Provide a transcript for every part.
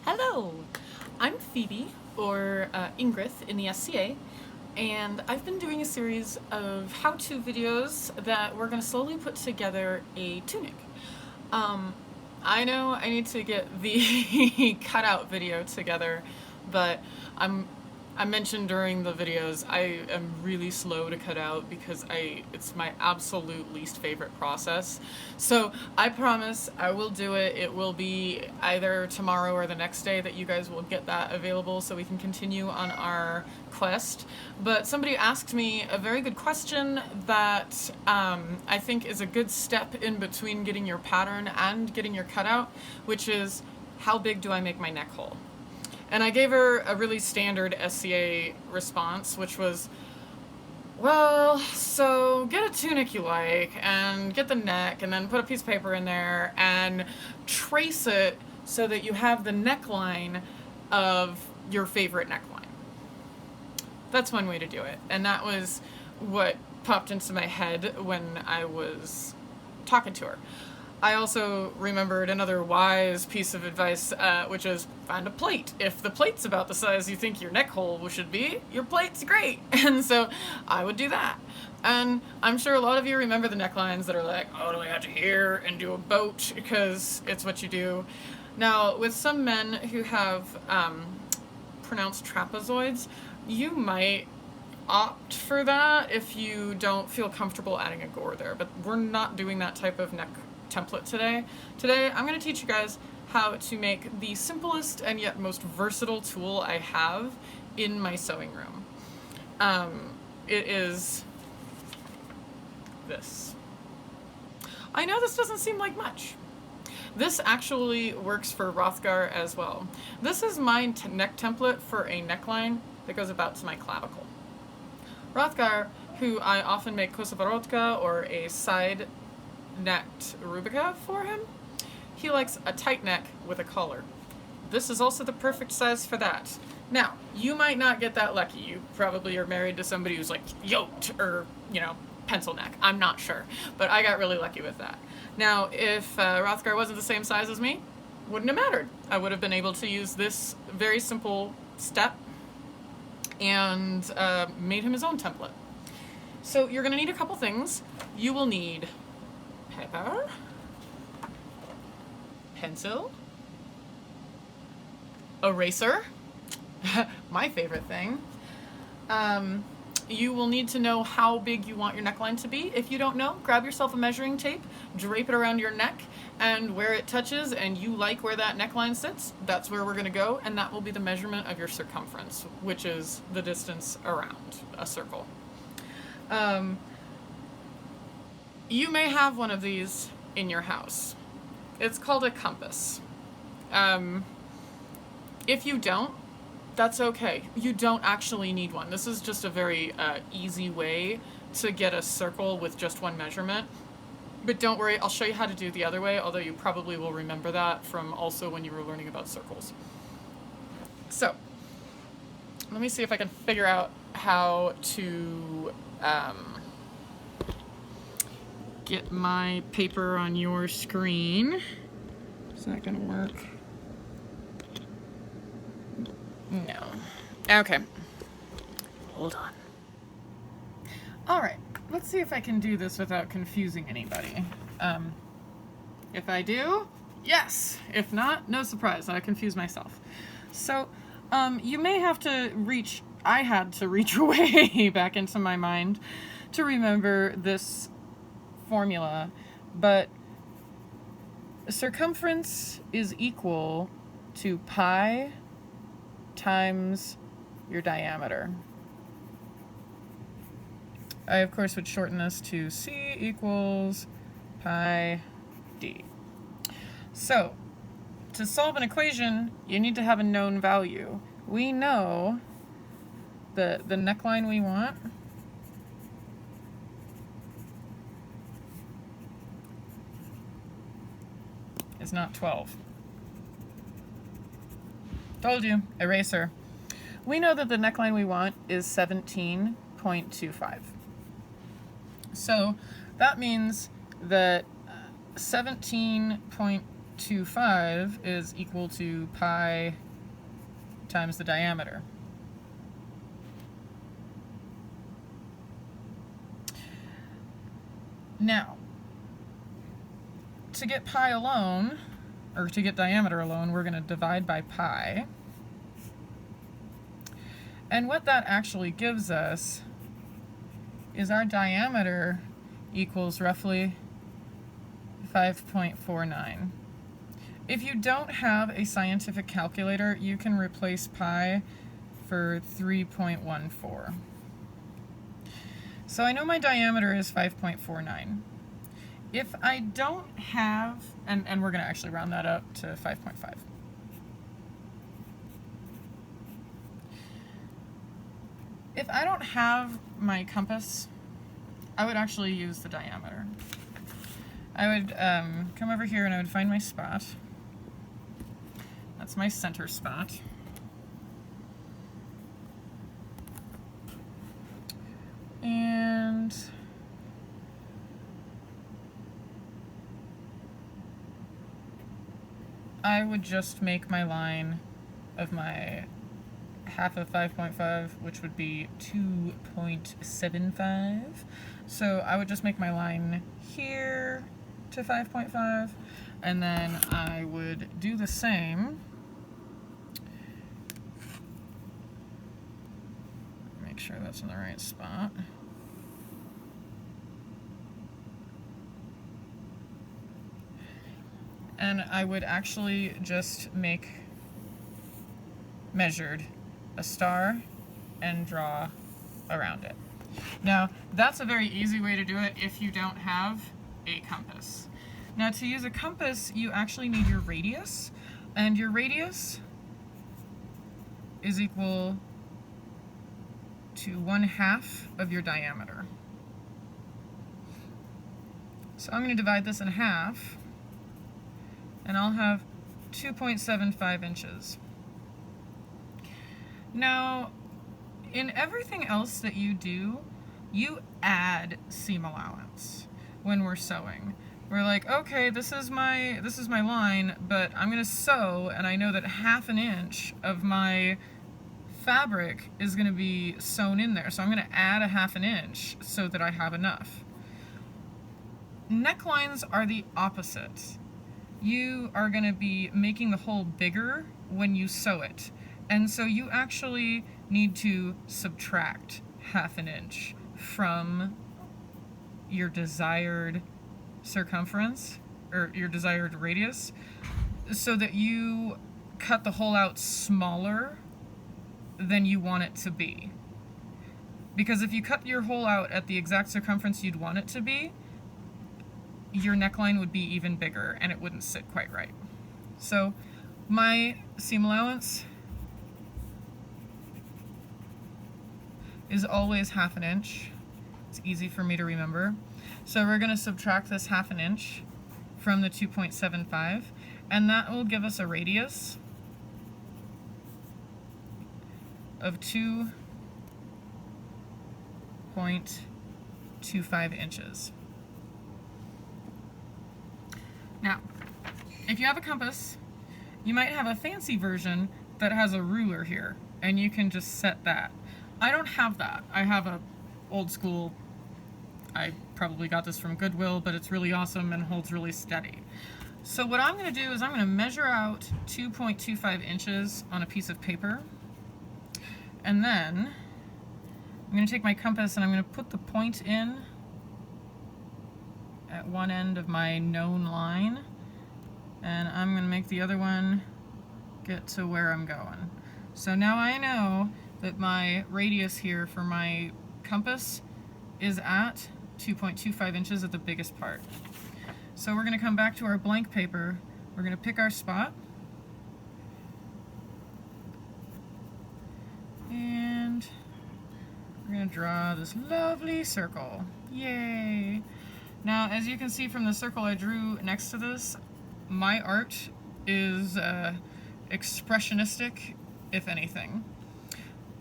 Hello, I'm Phoebe, or Ingrid in the SCA, and I've been doing a series of how-to videos that we're going to slowly put together a tunic. Um, I know I need to get the cutout video together, but I'm I mentioned during the videos I am really slow to cut out because it's my absolute least favorite process. So I promise I will do it. It will be either tomorrow or the next day that you guys will get that available so we can continue on our quest. But somebody asked me a very good question that I think is a good step in between getting your pattern and getting your cutout, which is how big do I make my neck hole? And I gave her a really standard SCA response, which was, well, so get a tunic you like, and get the neck, and then put a piece of paper in there, and trace it so that you have the neckline of your favorite neckline. That's one way to do it. And that was what popped into my head when I was talking to her. I also remembered another wise piece of advice, which is find a plate. If the plate's about the size you think your neck hole should be, your plate's great. And so I would do that. And I'm sure a lot of you remember the necklines that are like, oh, do I have to here and do a boat because it's what you do. Now, with some men who have pronounced trapezoids, you might opt for that if you don't feel comfortable adding a gore there. But we're not doing that type of neck template today. Today I'm going to teach you guys how to make the simplest and yet most versatile tool I have in my sewing room. It is this. I know this doesn't seem like much. This actually works for Rothgar as well. This is my neck template for a neckline that goes about to my clavicle. Rothgar, who I often make kosovorotka or a side necked rubica for him, he likes a tight neck with a collar. This is also the perfect size for that. Now, you might not get that lucky. You probably are married to somebody who's like yoked or, pencil neck. I'm not sure, but I got really lucky with that. Now, if Rothgar wasn't the same size as me, wouldn't have mattered. I would have been able to use this very simple step and made him his own template. So you're gonna need a couple things. You will need paper, pencil, eraser, my favorite thing. You will need to know how big you want your neckline to be. If you don't know, grab yourself a measuring tape, drape it around your neck, and where it touches and you like where that neckline sits, that's where we're going to go, and that will be the measurement of your circumference, which is the distance around a circle. You may have one of these in your house. It's called a compass. If you don't, that's okay. You don't actually need one. This is just a very easy way to get a circle with just one measurement. But don't worry, I'll show you how to do the other way, although you probably will remember that from also when you were learning about circles. So, let me see if I can figure out how to get my paper on your screen. Is that gonna work? No. Okay. Hold on. Alright, let's see if I can do this without confusing anybody. If I do, yes! If not, no surprise, I confuse myself. So, you may have to I had to reach way back into my mind to remember this formula, but circumference is equal to pi times your diameter. I, of course, would shorten this to C equals pi d. So, to solve an equation, you need to have a known value. We know that the neckline we want is not 12. Told you, eraser. We know that the neckline we want is 17.25. So that means that 17.25 2.25 is equal to pi times the diameter. Now, to get pi alone, or to get diameter alone, we're going to divide by pi. And what that actually gives us is our diameter equals roughly 5.49. If you don't have a scientific calculator, you can replace pi for 3.14. So I know my diameter is 5.49. If I don't have, and we're going to actually round that up to 5.5. If I don't have my compass, I would actually use the diameter. I would come over here and I would find my spot. That's my center spot. And I would just make my line of my half of 5.5, which would be 2.75. So I would just make my line here to 5.5, and then I would do the same. Make sure that's in the right spot. And I would actually just make measured a star and draw around it. Now, that's a very easy way to do it if you don't have a compass. Now, to use a compass, you actually need your radius, and your radius is equal to 1/2 of your diameter. So I'm going to divide this in half, and I'll have 2.75 inches. Now, in everything else that you do, you add seam allowance when we're sewing. We're like, okay, this is my line, but I'm gonna sew, and I know that 1/2 inch of my fabric is gonna be sewn in there, so I'm gonna add 1/2 inch so that I have enough. Necklines are the opposite. You are gonna be making the hole bigger when you sew it. And so you actually need to subtract 1/2 inch from your desired circumference, or your desired radius, so that you cut the hole out smaller than you want it to be. Because if you cut your hole out at the exact circumference you'd want it to be, your neckline would be even bigger and it wouldn't sit quite right. So my seam allowance is always 1/2 inch. It's easy for me to remember. So we're going to subtract this 1/2 inch from the 2.75, and that will give us a radius of 2.25 inches. Now, if you have a compass, you might have a fancy version that has a ruler here, and you can just set that. I don't have that. I have a old school, I probably got this from Goodwill, but it's really awesome and holds really steady. So what I'm going to do is I'm going to measure out 2.25 inches on a piece of paper, and then I'm going to take my compass and I'm going to put the point in at one end of my known line, and I'm going to make the other one get to where I'm going. So now I know that my radius here for my compass is at 2.25 inches at the biggest part. So we're going to come back to our blank paper, we're going to pick our spot, and we're going to draw this lovely circle. Yay! Now, as you can see from the circle I drew next to this, my art is expressionistic, if anything.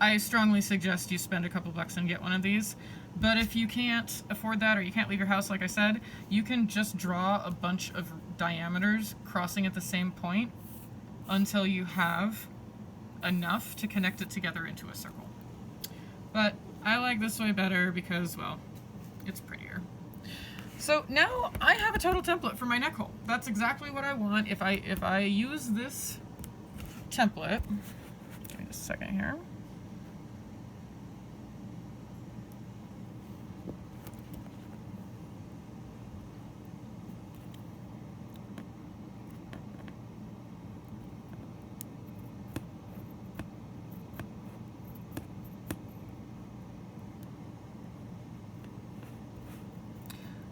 I strongly suggest you spend a couple bucks and get one of these, but if you can't afford that or you can't leave your house, like I said, you can just draw a bunch of diameters crossing at the same point until you have enough to connect it together into a circle. But I like this way better because, well, it's prettier. So now I have a total template for my neck hole. That's exactly what I want. If I use this template, give me just a second here.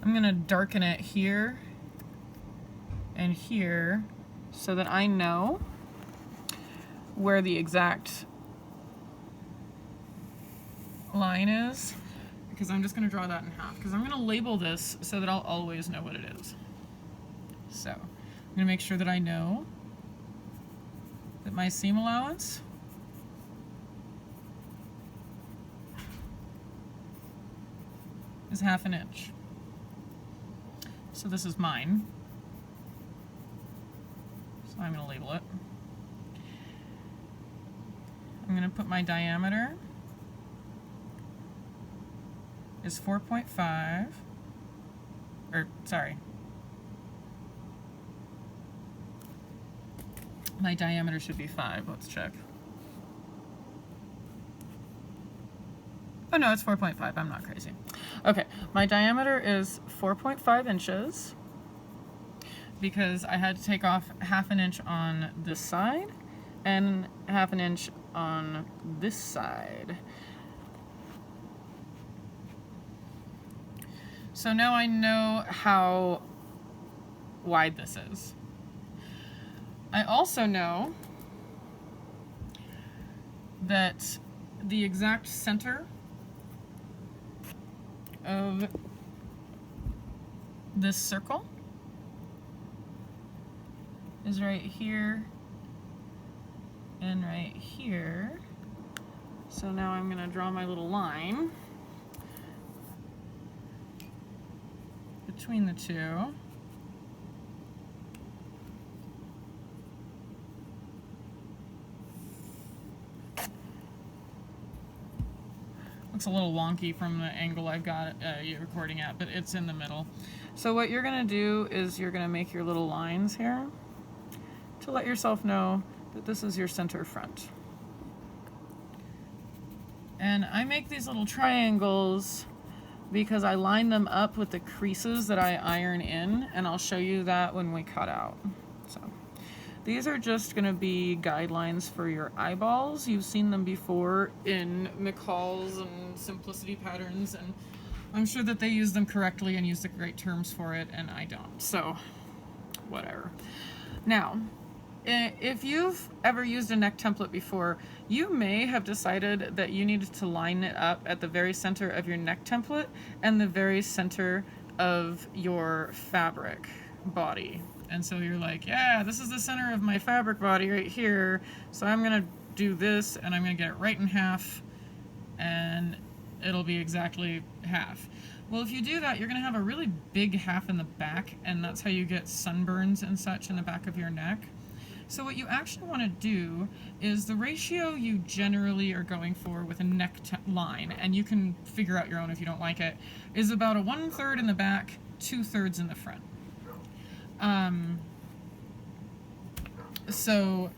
I'm gonna darken it here and here so that I know where the exact line is, because I'm just gonna draw that in half, because I'm gonna label this so that I'll always know what it is. So I'm gonna make sure that I know that my seam allowance is 1/2 inch. So this is mine. So I'm going to label it. I'm going to put my diameter is 4.5, or sorry. My diameter should be 5. Let's check. Oh no, it's 4.5. I'm not crazy. Okay, my diameter is 4.5 inches because I had to take off 1/2 inch on this side and 1/2 inch on this side. So now I know how wide this is. I also know that the exact center of this circle is right here and right here. So now I'm going to draw my little line between the two. Looks a little wonky from the angle I've got you recording at, but it's in the middle. So what you're going to do is you're going to make your little lines here to let yourself know that this is your center front. And I make these little triangles because I line them up with the creases that I iron in, and I'll show you that when we cut out. So these are just going to be guidelines for your eyeballs. You've seen them before in McCall's and Simplicity Patterns, and I'm sure that they use them correctly and use the great terms for it, and I don't. So, whatever. Now, if you've ever used a neck template before, you may have decided that you needed to line it up at the very center of your neck template and the very center of your fabric body. And so you're like, yeah, this is the center of my fabric body right here, so I'm gonna do this and I'm gonna get it right in half and it'll be exactly half. Well, if you do that, you're gonna have a really big half in the back, and that's how you get sunburns and such in the back of your neck. So what you actually want to do is the ratio you generally are going for with a neck line, and you can figure out your own if you don't like it, is about a 1/3 in the back, 2/3 in the front. So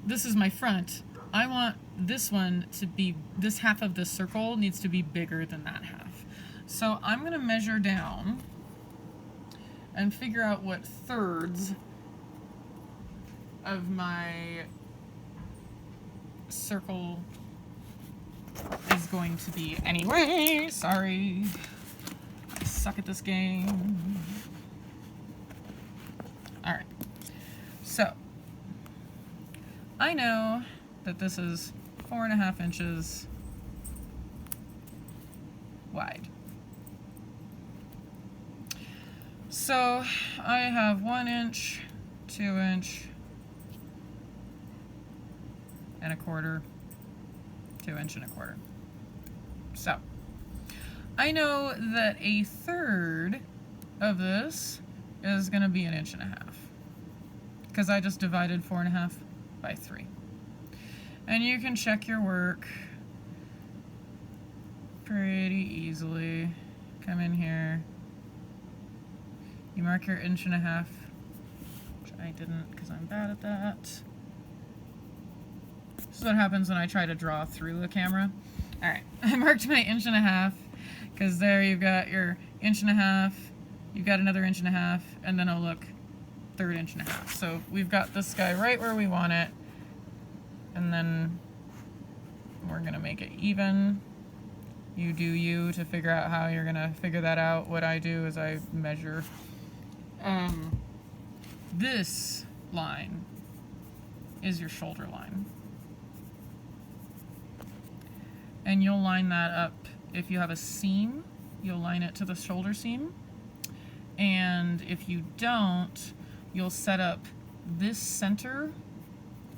this is my front. I want this one to be, this half of this circle needs to be bigger than that half. So I'm going to measure down and figure out what thirds of my circle is going to be anyway. Sorry, I suck at this game. Alright, so I know that this is 4.5 inches wide. So I have 1 inch, 2 inch, and a quarter, 2 inch and a quarter. So I know that 1/3 of this is going to be 1.5 inches, because I just divided 4.5 by 3. And you can check your work pretty easily. Come in here, you mark your 1.5 inches, which I didn't because I'm bad at that. This is what happens when I try to draw through a camera. Alright, I marked my 1.5 inches, because there you've got your 1.5 inches, you've got another 1.5 inches, and then, oh look, 1/3 1.5 inches. So we've got this guy right where we want it, and then we're gonna make it even. You do you to figure out how you're gonna figure that out. What I do is I measure this line is your shoulder line. And you'll line that up. If you have a seam, you'll line it to the shoulder seam. And if you don't, you'll set up this center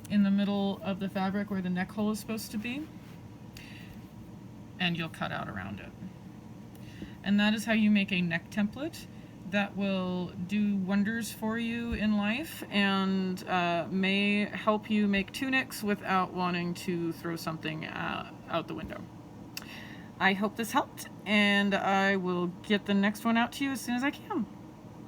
in the middle of the fabric where the neck hole is supposed to be, and you'll cut out around it. And that is how you make a neck template that will do wonders for you in life, and may help you make tunics without wanting to throw something out the window. I hope this helped, and I will get the next one out to you as soon as I can.